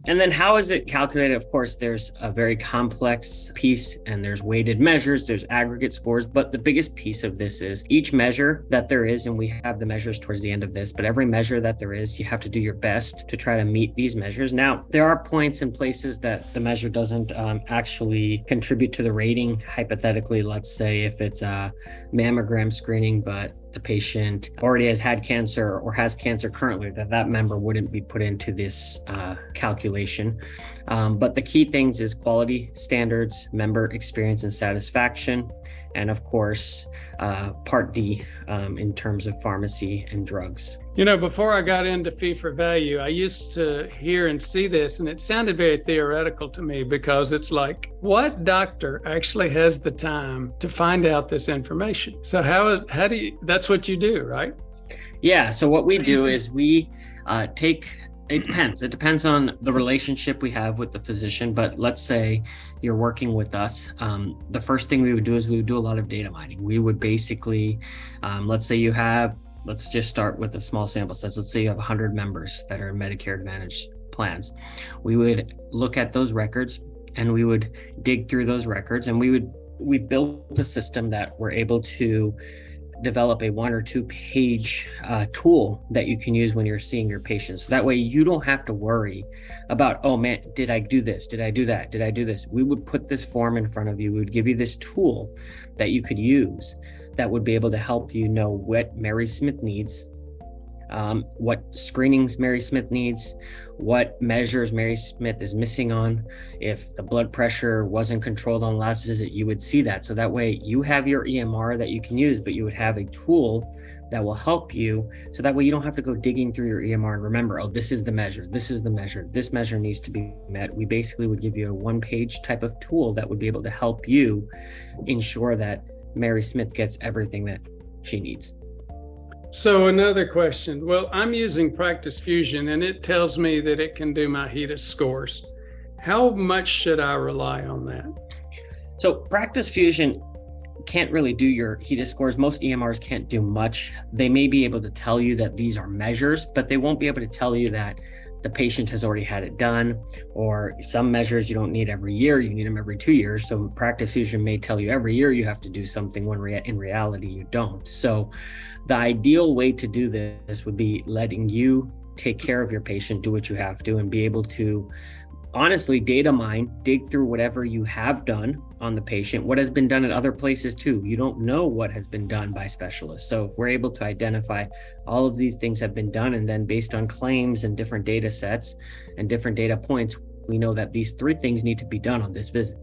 And then how is it calculated? Of course, there's a very complex piece and there's weighted measures, there's aggregate scores, but the biggest piece of this is each measure that there is, and we have the measures towards the end of this, but every measure that there is, you have to do your best to try to meet these measures. Now, there are points and places that the measure doesn't actually contribute to the rating. Hypothetically, let's say if it's a mammogram screening, but the patient already has had cancer or has cancer currently, that member wouldn't be put into this calculation. But the key things is quality standards, member experience and satisfaction, and of course, Part D in terms of pharmacy and drugs. Before I got into fee for value, I used to hear and see this, and it sounded very theoretical to me because it's like, what doctor actually has the time to find out this information? So how do you, that's what you do, right? Yeah, so what we do is we it depends on the relationship we have with the physician, but let's say you're working with us. The first thing we would do is we would do a lot of data mining. We would basically, let's just start with a small sample size. Let's say you have 100 members that are in Medicare Advantage plans. We would look at those records and we would dig through those records, and we built a system that we're able to develop a 1 or 2 page tool that you can use when you're seeing your patients. So that way you don't have to worry about, oh man, did I do this? Did I do that? Did I do this? We would put this form in front of you. We would give you this tool that you could use that would be able to help you know what Mary Smith needs, what screenings Mary Smith needs, what measures Mary Smith is missing on. If the blood pressure wasn't controlled on last visit, you would see that. So that way you have your EMR that you can use, but you would have a tool that will help you. So that way you don't have to go digging through your EMR and remember, oh, this is the measure, this is the measure, this measure needs to be met. We basically would give you a 1-page type of tool that would be able to help you ensure that Mary Smith gets everything that she needs. So another question. Well, I'm using Practice Fusion and it tells me that it can do my HEDIS scores. How much should I rely on that? So Practice Fusion can't really do your HEDIS scores. Most EMRs can't do much. They may be able to tell you that these are measures, but they won't be able to tell you that the patient has already had it done, or some measures you don't need every year, you need them every 2 years. So Practice Fusion may tell you every year you have to do something when in reality you don't. So the ideal way to do this would be letting you take care of your patient, do what you have to, and be able to honestly data mine, dig through whatever you have done on the patient, what has been done at other places too. You don't know what has been done by specialists. So if we're able to identify all of these things have been done, and then based on claims and different data sets and different data points, we know that these 3 things need to be done on this visit.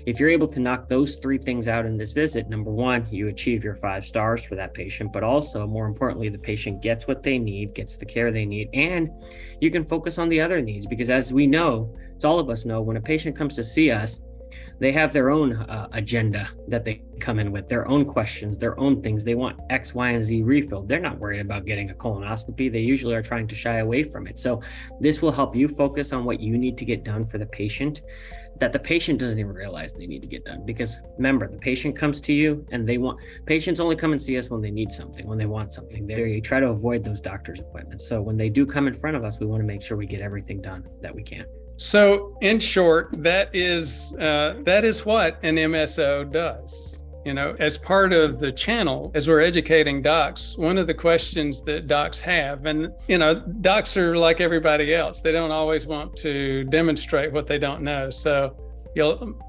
If you're able to knock those 3 things out in this visit, number 1, you achieve your 5 stars for that patient, but also more importantly, the patient gets what they need, gets the care they need, and you can focus on the other needs. Because as we know, as all of us know, when a patient comes to see us, they have their own agenda that they come in with, their own questions, their own things. They want X, Y, and Z refilled. They're not worried about getting a colonoscopy. They usually are trying to shy away from it. So this will help you focus on what you need to get done for the patient, that the patient doesn't even realize they need to get done. Because remember, the patient comes to you and patients only come and see us when they need something, when they want something. They try to avoid those doctor's appointments. So when they do come in front of us, we want to make sure we get everything done that we can. So in short, that is what an MSO does. As part of the channel, as we're educating docs, one of the questions that docs have, and docs are like everybody else, they don't always want to demonstrate what they don't know. So you'll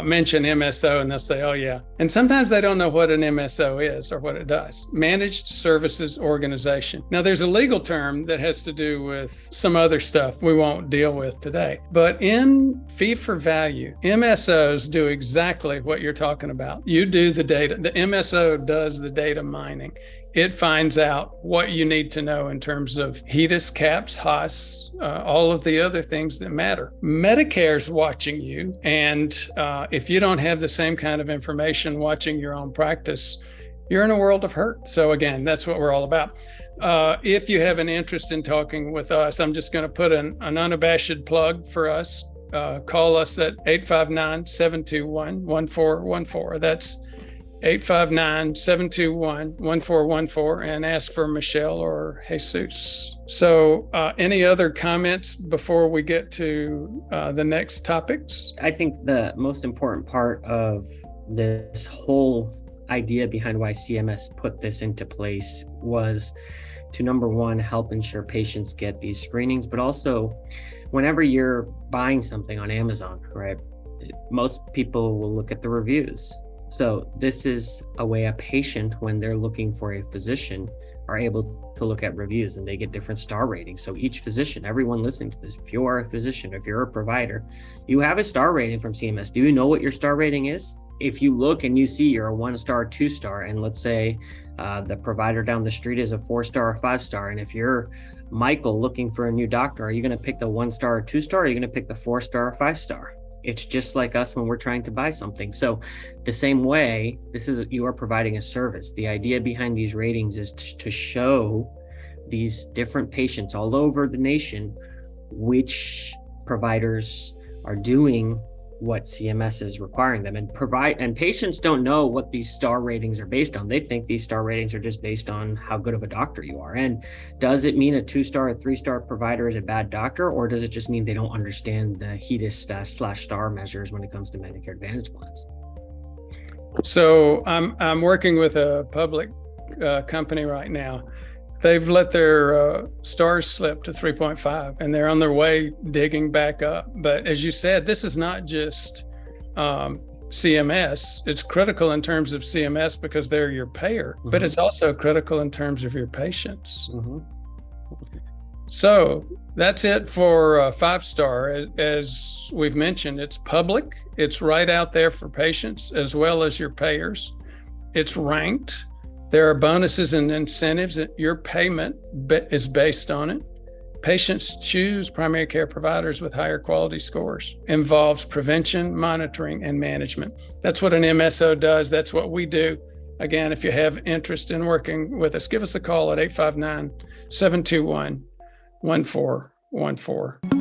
mention MSO and they'll say, oh yeah. And sometimes they don't know what an MSO is or what it does. Managed Services Organization. Now there's a legal term that has to do with some other stuff we won't deal with today. But in fee for value, MSOs do exactly what you're talking about. You do the data. The MSO does the data mining. It finds out what you need to know in terms of HEDIS, CAPS, HOS, all of the other things that matter. Medicare's watching you, and if you don't have the same kind of information watching your own practice, you're in a world of hurt. So again, that's what we're all about. If you have an interest in talking with us, I'm just going to put an unabashed plug for us. Call us at 859-721-1414. That's 859-721-1414 and ask for Michelle or Jesus. So any other comments before we get to the next topics? I think the most important part of this whole idea behind why CMS put this into place was to, number one, help ensure patients get these screenings, but also whenever you're buying something on Amazon, right, most people will look at the reviews. So this is a way a patient, when they're looking for a physician, are able to look at reviews, and they get different star ratings. So each physician, everyone listening to this, if you are a physician, if you're a provider, you have a star rating from CMS. Do you know what your star rating is? If you look and you see you're a 1-star, 2-star, and let's say the provider down the street is a 4-star or 5-star, and if you're Michael looking for a new doctor, are you going to pick the 1-star or 2-star, or are you going to pick the 4-star or 5-star? It's just like us when we're trying to buy something. So the same way, you are providing a service. The idea behind these ratings is to show these different patients all over the nation which providers are doing what CMS is requiring them, and patients don't know what these star ratings are based on. They think these star ratings are just based on how good of a doctor you are. And does it mean a 2-star or 3-star provider is a bad doctor, or does it just mean they don't understand the HEDIS/star measures when it comes to Medicare Advantage plans? So I'm working with a public company right now. They've let their stars slip to 3.5, and they're on their way digging back up. But as you said, this is not just CMS. It's critical in terms of CMS because they're your payer, but it's also critical in terms of your patients. So that's it for 5-star. As we've mentioned, it's public. It's right out there for patients as well as your payers. It's ranked. There are bonuses and incentives that your payment is based on it. Patients choose primary care providers with higher quality scores. Involves prevention, monitoring, and management. That's what an MSO does. That's what we do. Again, if you have interest in working with us, give us a call at 859-721-1414.